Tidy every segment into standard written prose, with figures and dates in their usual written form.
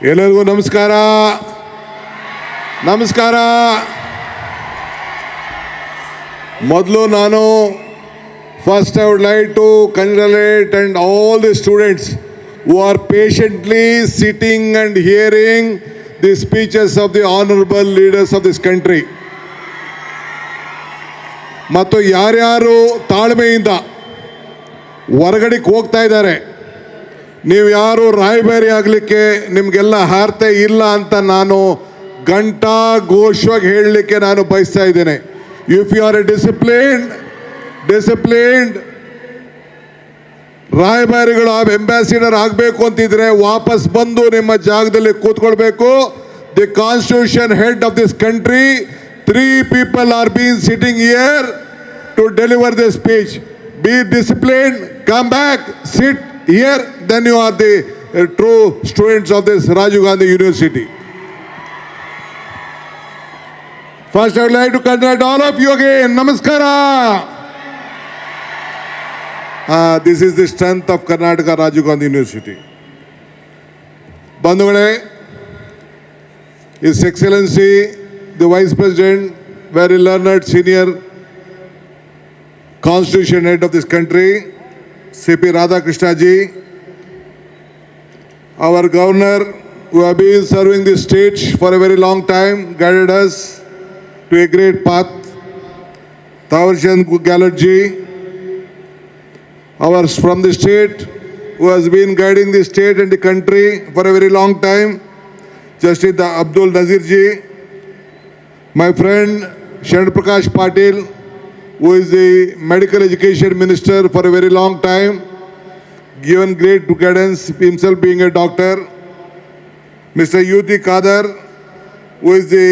ಎಲ್ಲರಿಗೂ ನಮಸ್ಕಾರ. ನಮಸ್ಕಾರ. ಮೊದಲು ನಾನು first I would like to congratulate and all the students who are patiently sitting and hearing the speeches of the honorable leaders of this country. ಮತ್ತು ಯಾರ್ಯಾರು ತಾಳ್ಮೆಯಿಂದ ಹೊರಗಡೆಗೆ ಹೋಗ್ತಾ ಇದ್ದಾರೆ, ನೀವು ಯಾರು ರಾಯಭಾರಿ ಆಗಲಿಕ್ಕೆ ನಿಮಗೆಲ್ಲ ಅರ್ಹತೆ ಇಲ್ಲ ಅಂತ ನಾನು ಗಂಟಾ ಘೋಷವಾಗಿ ಹೇಳಲಿಕ್ಕೆ ನಾನು ಬಯಸ್ತಾ ಇದ್ದೇನೆ. If you are a disciplined ರಾಯಭಾರಿಗಳು ಅಂಬಾಸಿಡರ್ ಆಗಬೇಕು ಅಂತಿದ್ರೆ ವಾಪಸ್ ಬಂದು ನಿಮ್ಮ ಜಾಗದಲ್ಲಿ ಕೂತ್ಕೊಳ್ಬೇಕು. The constitution head of this country, 3 people are being sitting here to deliver the speech. Be disciplined, come back, sit here, then you are the true students of this Rajiv Gandhi University. First, I would like to congratulate all of you again. Namaskara. This is the strength of Karnataka Rajiv Gandhi University. Bandhugale, His Excellency, the Vice President, very learned senior Constitution head of this country, C.P. Radhakrishna ji, our governor who have been serving this state for a very long time, guided us to a great path, Tawarchand Gehlot ji, ours from the state who has been guiding the state and the country for a very long time, Justice Abdul Nazir ji, my friend Sharan Prakash Patil, who is the medical education minister for a very long time, given great guidance, himself being a doctor. Mr. Yuti Kadar, who is the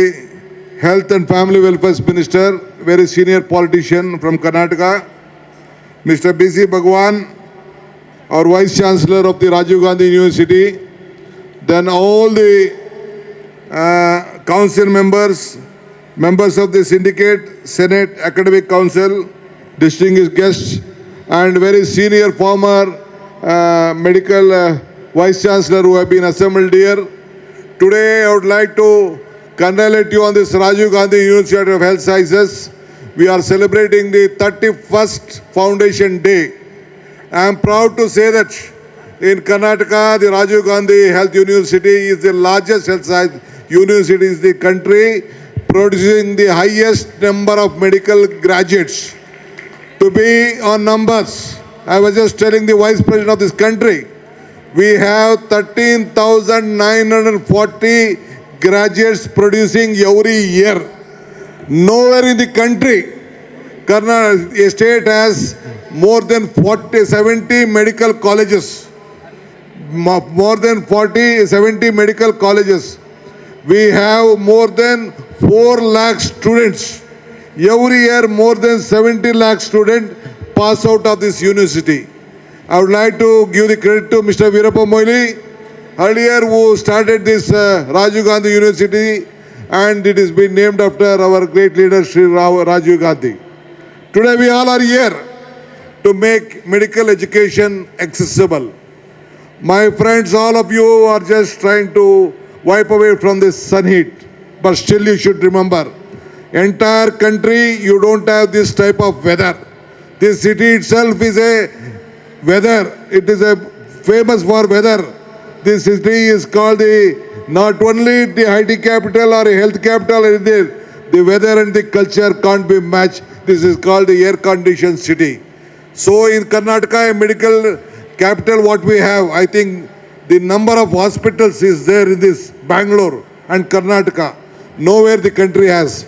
health and family welfare minister, very senior politician from Karnataka. Mr. B.C. Bhagwan, our vice chancellor of the Rajiv Gandhi University. Then all the council members of the syndicate, Senate, Academic Council, distinguished guests, and very senior former medical vice chancellor who have been assembled here. Today I would like to congratulate you on this Rajiv Gandhi University of Health Sciences. We are celebrating the 31st Foundation Day. I am proud to say that in Karnataka, the Rajiv Gandhi Health University is the largest health science university in the country, producing the highest number of medical graduates. To be on numbers, I was just telling the Vice President of this country, we have 13,940 graduates producing every year. Nowhere in the country, Karnataka state has more than 70 medical colleges. More than 70 medical colleges. We have more than 4 lakh students. Every year more than 70 lakh students pass out of this university. I would like to give the credit to Mr. Veerappa Moily, earlier who started this Rajiv Gandhi University, and it has been named after our great leader Shri Rajiv Gandhi. Today we all are here to make medical education accessible. My friends, all of you are just trying to wipe away from this sun heat. But still you should remember, entire country you don't have this type of weather. This city itself is a weather. It is a famous for weather. This city is called not only the IT capital or a health capital, the weather and the culture can't be matched. This is called the air conditioned city. So in Karnataka, a medical capital, what we have, I think the number of hospitals is there in this Bangalore and Karnataka. Nowhere the country has.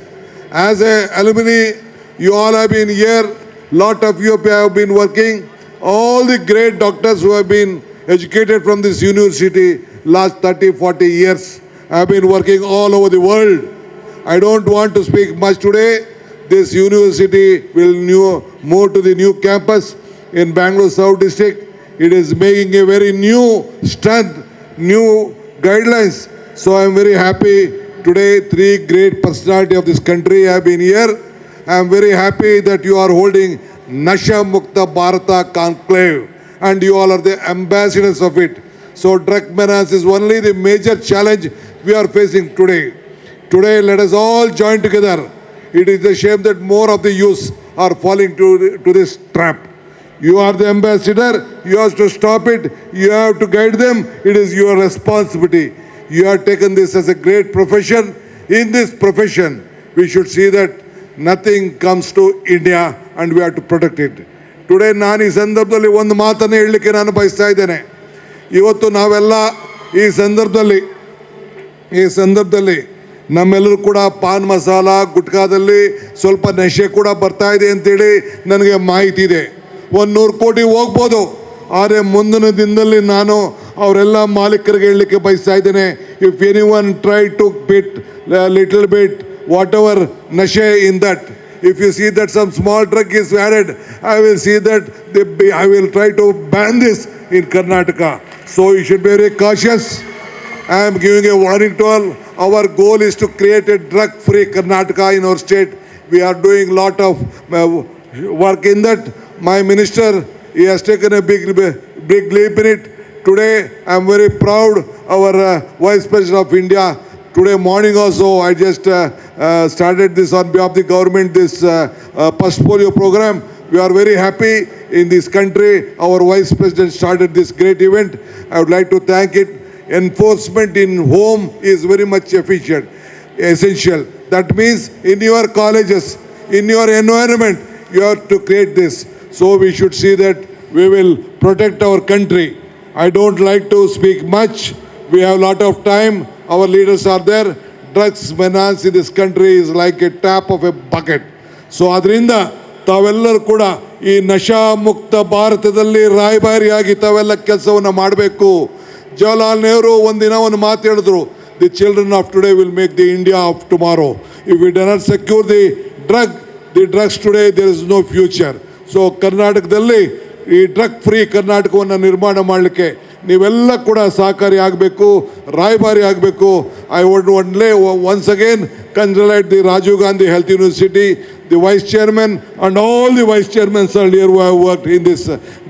As a alumni, you all have been here. Lot of you have been working. All the great doctors who have been educated from this university last 30-40 years have been working all over the world. I don't want to speak much today. This university will move to the new campus in Bangalore South District. It is making a very new strength, new guidelines. So I am very happy. Today, 3 great personalities of this country have been here. I am very happy that you are holding Nasha Mukta Bharata Conclave and you all are the ambassadors of it. So drug menace is only the major challenge we are facing today. Today, let us all join together. It is a shame that more of the youths are falling to this trap. You are the ambassador. You have to stop it. You have to guide them. It is your responsibility. You have taken this as a great profession. In this profession, we should see that nothing comes to India and we have to protect it. Today, ನಾನು ಈ ಸಂದರ್ಭದಲ್ಲಿ ಒಂದು ಮಾತನ್ನು ಹೇಳಲಿಕ್ಕೆ ನಾನು ಬಯಸ್ತಾ ಇದ್ದೇನೆ. ಇವತ್ತು ನಾವೆಲ್ಲ ಈ ಸಂದರ್ಭದಲ್ಲಿ ನಮ್ಮೆಲ್ಲರೂ ಕೂಡ ಪಾನ್ ಮಸಾಲ ಗುಟ್ಕಾದಲ್ಲಿ ಸ್ವಲ್ಪ ನಶೆ ಕೂಡ ಬರ್ತಾ ಇದೆ ಅಂತೇಳಿ ನನಗೆ ಮಾಹಿತಿ ಇದೆ. 100 ಕೋಟಿ ಹೋಗ್ಬೋದು. ಆದರೆ ಮುಂದಿನ ದಿನದಲ್ಲಿ ನಾನು ಅವರೆಲ್ಲ ಮಾಲೀಕರಿಗೆ ಹೇಳಲಿಕ್ಕೆ ಬಯಸ್ತಾ ಇದ್ದೇನೆ, if anyone try to bit little bit whatever ನಶೆ in that, if you see that some small drug is added, I will see that I will try to ban this in Karnataka. So you should be very cautious. I am giving a warning to all. Our goal is to create a drug-free Karnataka in our state. We are doing lot of work in that. My minister, he has taken a big leap in it. Today, I am very proud. Our Vice President of India, today morning also, I just started this on behalf of the government, this Pulse Polio program. We are very happy in this country. Our Vice President started this great event. I would like to thank it. Enforcement in home is very much essential. That means in your colleges, in your environment, you have to create this. So we should see that we will protect our country. I don't like to speak much. We have a lot of time. Our leaders are there. Drugs menace in this country is like a tap of a bucket. So ಅದರಿಂದ ತಾವೆಲ್ಲರೂ ಕೂಡ ಈ ನಶಾ ಮುಕ್ತ ಭಾರತದಲ್ಲಿ ರಾಯಭಾರಿಯಾಗಿ ತಾವೆಲ್ಲ ಕೆಲಸವನ್ನು ಮಾಡಬೇಕು. ಜವಾಹರ್ಲಾಲ್ ನೆಹರು ಒಂದಿನ ಒಂದು ಮಾತು ಹೇಳಿದ್ರು, the children of today will make the India of tomorrow. If we do not secure the drugs today there is no future. So ಕರ್ನಾಟಕದಲ್ಲಿ ಈ ಡ್ರಗ್ ಫ್ರೀ ಕರ್ನಾಟಕವನ್ನು ನಿರ್ಮಾಣ ಮಾಡಲಿಕ್ಕೆ ನೀವೆಲ್ಲ ಕೂಡ ಸಹಕಾರಿ ಆಗಬೇಕು, ರಾಯಭಾರಿ ಆಗಬೇಕು. I would once again congratulate the Rajiv Gandhi Health University, the vice chairman and all the vice chairmen earlier who have worked in this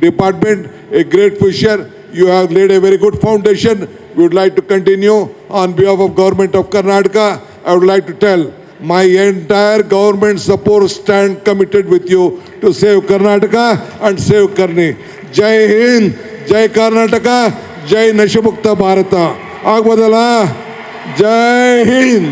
department. A great future. You have laid a very good foundation. We would like to continue. On behalf of Government of Karnataka, I would like to tell my entire government support stand committed with you to save Karnataka and save Karni. Jai Hind, Jai Karnataka, Jai Nashamukta Bharata. Agwadala, Jai Hind.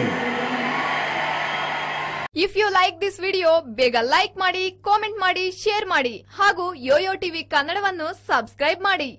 If you like this video ಬೇಗ like ಮಾಡಿ, comment ಮಾಡಿ, share ಮಾಡಿ ಹಾಗೂ Yoyo TV ಕನ್ನಡವನ್ನು subscribe ಮಾಡಿ.